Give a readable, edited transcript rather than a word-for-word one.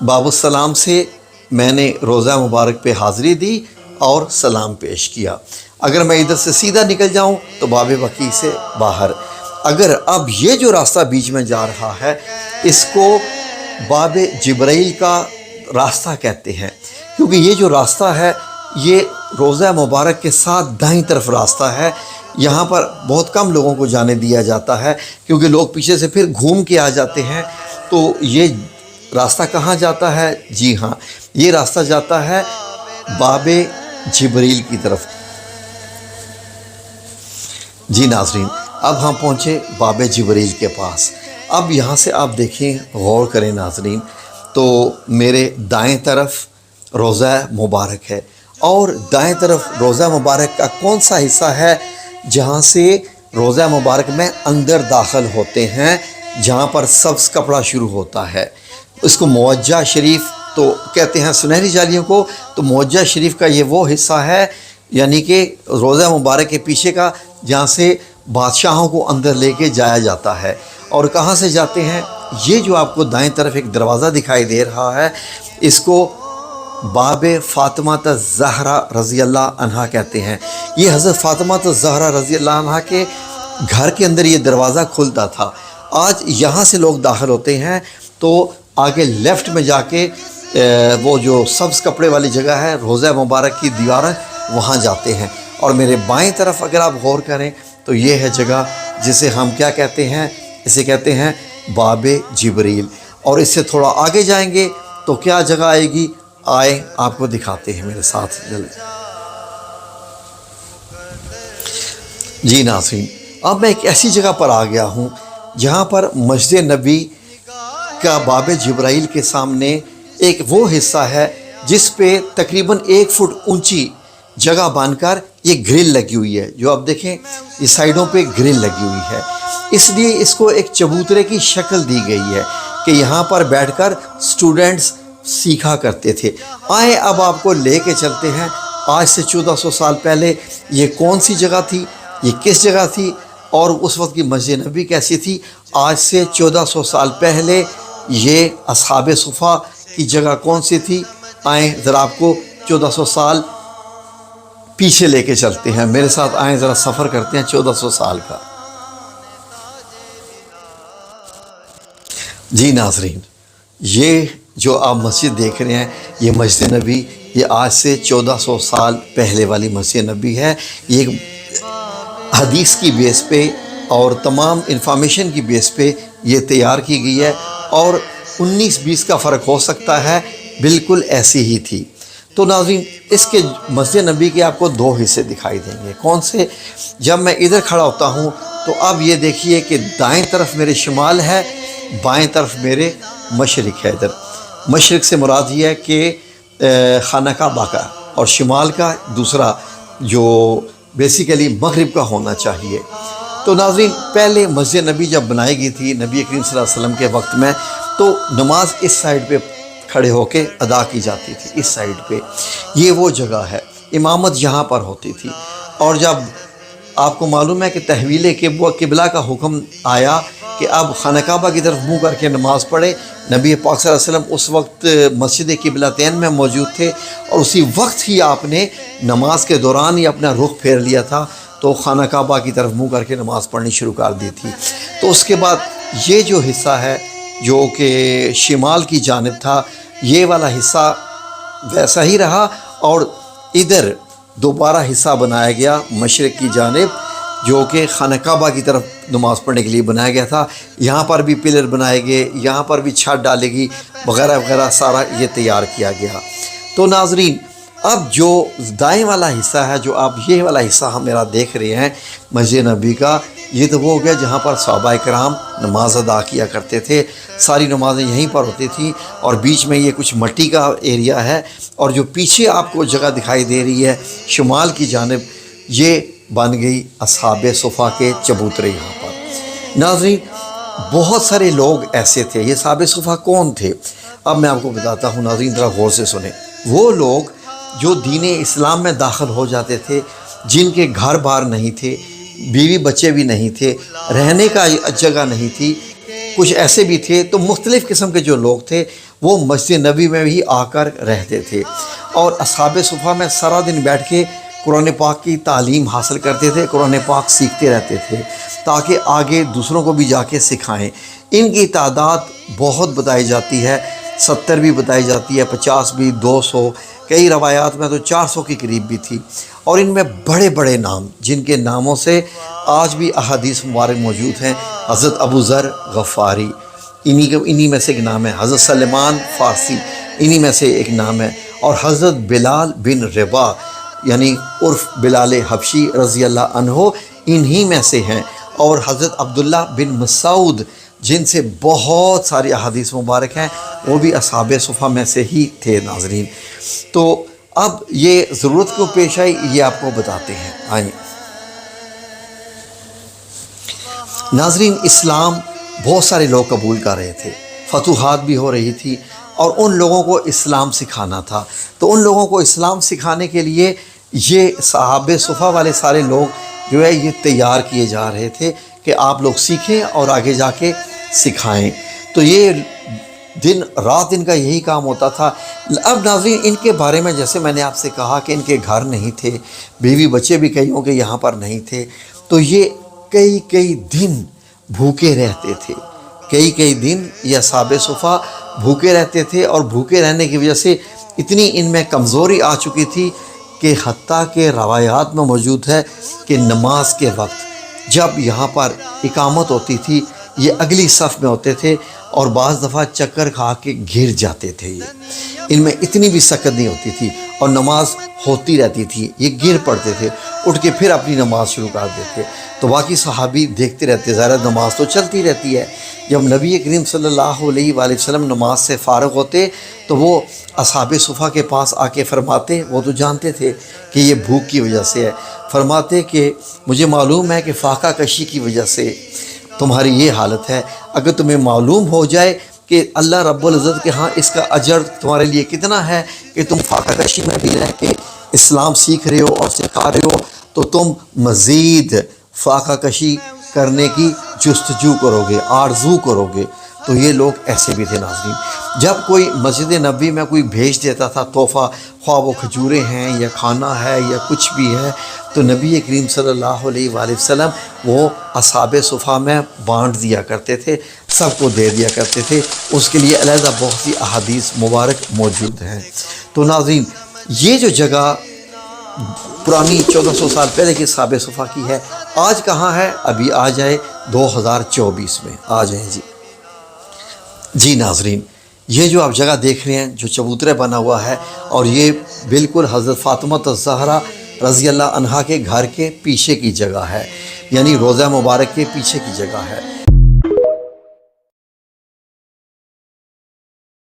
बाबुस्सलाम से मैंने रोज़ा मुबारक पे हाज़िरी दी और सलाम पेश किया। अगर मैं इधर से सीधा निकल जाऊं तो बाब बकी से बाहर। अगर अब ये जो रास्ता बीच में जा रहा है इसको बाब जिब्राइल का रास्ता कहते हैं, क्योंकि ये जो रास्ता है ये रोज़ा मुबारक के साथ दाईं तरफ रास्ता है। यहाँ पर बहुत कम लोगों को जाने दिया जाता है क्योंकि लोग पीछे से फिर घूम के आ जाते हैं। तो ये रास्ता कहाँ जाता है? जी हाँ, ये रास्ता जाता है बाबे जिब्रील की तरफ। जी नाज़रीन, अब हम पहुँचे बाबे जिब्रील के पास। अब यहाँ से आप देखें, गौर करें नाज़रीन, तो मेरे दाएं तरफ रोज़ा मुबारक है और दाएं तरफ रोज़ा मुबारक का कौन सा हिस्सा है जहाँ से रोज़ा मुबारक में अंदर दाखिल होते हैं, जहाँ पर सब्ज़ कपड़ा शुरू होता है। इसको मुवज्जा शरीफ तो कहते हैं, सुनहरी जालियों को। तो मुवज्जा शरीफ का ये वो हिस्सा है, यानी कि रोज़ा मुबारक के पीछे का, जहाँ से बादशाहों को अंदर लेके जाया जाता है। और कहाँ से जाते हैं? ये जो आपको दाएं तरफ एक दरवाज़ा दिखाई दे रहा है, इसको बाब फ़ातिमा ज़हरा रज़ी अल्लाह अन्हा कहते हैं। ये हज़रत फ़ातिमा ज़हरा रज़ी अल्लाह अन्हा के घर के अंदर ये दरवाज़ा खुलता था। आज यहाँ से लोग दाखिल होते हैं तो आगे लेफ़्ट में जाके वो जो सब्ज़ कपड़े वाली जगह है, रोज़ा मुबारक की दीवार है, वहाँ जाते हैं। और मेरे बाएं तरफ अगर आप गौर करें तो ये है जगह जिसे हम क्या कहते हैं? इसे कहते हैं बाबे जिब्रील। और इससे थोड़ा आगे जाएंगे तो क्या जगह आएगी? आए आपको दिखाते हैं मेरे साथ जल्दी। जी नाज़रीन, अब मैं एक ऐसी जगह पर आ गया हूँ जहाँ पर मस्जिद नबी का बाब जिब्राइल के सामने एक वो हिस्सा है जिस पे तकरीबन 1 फुट ऊंची जगह बांधकर ये ग्रिल लगी हुई है। जो आप देखें, ये साइडों पे ग्रिल लगी हुई है, इसलिए इसको एक चबूतरे की शक्ल दी गई है कि यहाँ पर बैठकर स्टूडेंट्स सीखा करते थे। आए अब आपको लेके चलते हैं, आज से 1400 साल पहले ये कौन सी जगह थी, ये किस जगह थी और उस वक्त की मस्जिद नबी कैसी थी। आज से 1400 साल पहले ये असहाबे सुफ़ा की जगह कौन सी थी। आए ज़रा आपको 1400 साल पीछे लेके चलते हैं, मेरे साथ आए ज़रा सफ़र करते हैं 1400 साल का। जी नाज़रीन, ये जो आप मस्जिद देख रहे हैं ये मस्जिद नबी, ये आज से 1400 साल पहले वाली मस्जिद नबी है। ये हदीस की बेस पे और तमाम इन्फॉर्मेशन की बेस पे ये तैयार की गई है और 19-20 का फ़र्क हो सकता है, बिल्कुल ऐसी ही थी। तो नाज़रीन, इसके मस्जिद नबी के आपको 2 हिस्से दिखाई देंगे। कौन से? जब मैं इधर खड़ा होता हूँ तो अब ये देखिए कि दाएं तरफ मेरे शुमाल है, बाएं तरफ मेरे मशरिक़ है। इधर मशरिक़ से मुराद ये है कि खाना काबा का, और शुमाल का दूसरा जो बेसिकली मगरिब का होना चाहिए। तो नाज़रीन, पहले मस्जिद नबी जब बनाई गई थी नबी करीम सल्लल्लाहु अलैहि वसल्लम के वक्त में, तो नमाज इस साइड पे खड़े होके अदा की जाती थी, इस साइड पे। ये वो जगह है, इमामत यहाँ पर होती थी। और जब आपको मालूम है कि तहवील किबला का हुक्म आया कि अब खाना काबा की तरफ मुँह करके नमाज़ पढ़े, नबी पाक सल्लल्लाहु अलैहि वसल्लम उस वक्त मस्जिद किबलतैन में मौजूद थे और उसी वक्त ही आपने नमाज के दौरान ही अपना रुख फेर लिया था, तो खाना काबा की तरफ मुँह करके नमाज़ पढ़नी शुरू कर दी थी। तो उसके बाद ये जो हिस्सा है जो कि शिमाल की जानिब था, ये वाला हिस्सा वैसा ही रहा और इधर दोबारा हिस्सा बनाया गया मशरिक़ की जानिब, जो कि खाना काबा की तरफ नमाज़ पढ़ने के लिए बनाया गया था। यहाँ पर भी पिलर बनाए गए, यहाँ पर भी छत डालेगी वगैरह वगैरह, सारा ये तैयार किया गया। तो नाज़रीन, अब जो दाएं वाला हिस्सा है, जो आप ये वाला हिस्सा हम मेरा देख रहे हैं मस्जिद नबी का, ये तो वो हो गया जहाँ पर सहाबा कराम नमाज अदा किया करते थे। सारी नमाज़ें यहीं पर होती थी और बीच में ये कुछ मिट्टी का एरिया है। और जो पीछे आपको जगह दिखाई दे रही है शुमाल की जानिब, ये बन गई असहाबे सुफ़ा के चबूतरे। यहाँ पर नाज़रीन बहुत सारे लोग ऐसे थे। ये असहाबे सुफ़ा कौन थे? अब मैं आपको बताता हूँ नाज़रीन, ज़रा गौर से सुने। वो लोग जो दीन इस्लाम में दाखिल हो जाते थे, जिनके घर बार नहीं थे, बीवी बच्चे भी नहीं थे, रहने का जगह नहीं थी, کچھ ایسے بھی تھے، تو مختلف قسم کے جو لوگ تھے وہ مسجد نبی میں بھی آ کر رہتے تھے، اور اصحاب صفہ میں سارا دن بیٹھ کے قرآن پاک کی تعلیم حاصل کرتے تھے، قرآن پاک سیکھتے رہتے تھے تاکہ آگے دوسروں کو بھی جا کے سکھائیں۔ ان کی تعداد بہت بتائی جاتی ہے، 70 بھی بتائی جاتی ہے، 50 بھی، 200، کئی روایات میں تو 400 کے قریب بھی تھی، اور ان میں بڑے بڑے نام جن کے ناموں سے آج بھی احادیث مبارک موجود ہیں۔ حضرت ابو ذر غفاری انہی میں سے ایک نام ہے، حضرت سلمان فارسی انہی میں سے ایک نام ہے، اور حضرت بلال بن رباح یعنی عرف بلال حبشی رضی اللہ عنہ انہی میں سے ہیں، اور حضرت عبداللہ بن مسعود جن سے بہت ساری احادیث مبارک ہیں وہ بھی اصحاب صفہ میں سے ہی تھے۔ ناظرین، تو اب یہ ضرورت کیوں پیش آئی یہ آپ کو بتاتے ہیں، آئیں۔ ناظرین، اسلام بہت سارے لوگ قبول کر رہے تھے، فتوحات بھی ہو رہی تھی، اور ان لوگوں کو اسلام سکھانا تھا، تو ان لوگوں کو اسلام سکھانے کے لیے یہ صحابہ صفہ والے سارے لوگ جو ہے یہ تیار کیے جا رہے تھے کہ آپ لوگ سیکھیں اور آگے جا کے سکھائیں۔ تو یہ رات ان کا یہی کام ہوتا تھا۔ اب ناظرین، ان کے بارے میں جیسے میں نے آپ سے کہا کہ ان کے گھر نہیں تھے، بیوی بچے بھی کئیوں کے یہاں پر نہیں تھے، تو یہ کئی دن بھوکے رہتے تھے، کئی دن یہ اصحاب صفہ بھوکے رہتے تھے، اور بھوکے رہنے کی وجہ سے اتنی ان میں کمزوری آ چکی تھی کہ حتیٰ کہ روایات میں موجود ہے کہ نماز کے وقت جب یہاں پر اقامت ہوتی تھی یہ اگلی صف میں ہوتے تھے، اور بعض دفعہ چکر کھا کے گر جاتے تھے۔ ان میں اتنی بھی سکت نہیں ہوتی تھی، اور نماز ہوتی رہتی تھی، یہ گر پڑتے تھے، اٹھ کے پھر اپنی نماز شروع کر دیتے، تو باقی صحابی دیکھتے رہتے، ظاہر نماز تو چلتی رہتی ہے۔ جب نبی کریم صلی اللہ علیہ وآلہ وسلم نماز سے فارغ ہوتے تو وہ اصحاب صفہ کے پاس آ کے فرماتے، وہ تو جانتے تھے کہ یہ بھوک کی وجہ سے ہے، فرماتے کہ مجھے معلوم ہے کہ فاقہ کشی کی وجہ سے تمہاری یہ حالت ہے، اگر تمہیں معلوم ہو جائے کہ اللہ رب العزت کے ہاں اس کا اجر تمہارے لیے کتنا ہے کہ تم فاقہ کشی میں بھی رہ کے اسلام سیکھ رہے ہو اور سکھا رہے ہو، تو تم مزید فاقہ کشی کرنے کی جستجو کرو گے، آرزو کرو گے۔ تو یہ لوگ ایسے بھی تھے۔ ناظرین، جب کوئی مسجد نبی میں کوئی بھیج دیتا تھا تحفہ، خواہ وہ کھجوریں ہیں یا کھانا ہے یا کچھ بھی ہے، تو نبی کریم صلی اللہ علیہ وآلہ وسلم وہ اصحاب صفہ میں بانٹ دیا کرتے تھے، سب کو دے دیا کرتے تھے۔ اس کے لیے علیحدہ بہت سی احادیث مبارک موجود ہیں۔ تو ناظرین، یہ جو جگہ پرانی 1400 سال پہلے کی اصحاب صفہ کی ہے، آج کہاں ہے؟ ابھی آ جائے 2024 میں آ جائیں جی ناظرین، یہ جو آپ جگہ دیکھ رہے ہیں جو چبوترے بنا ہوا ہے، اور یہ بالکل حضرت فاطمہ الزہرا رضی اللہ عنہا کے گھر کے پیچھے کی جگہ ہے، یعنی روضہ مبارک کے پیچھے کی جگہ ہے۔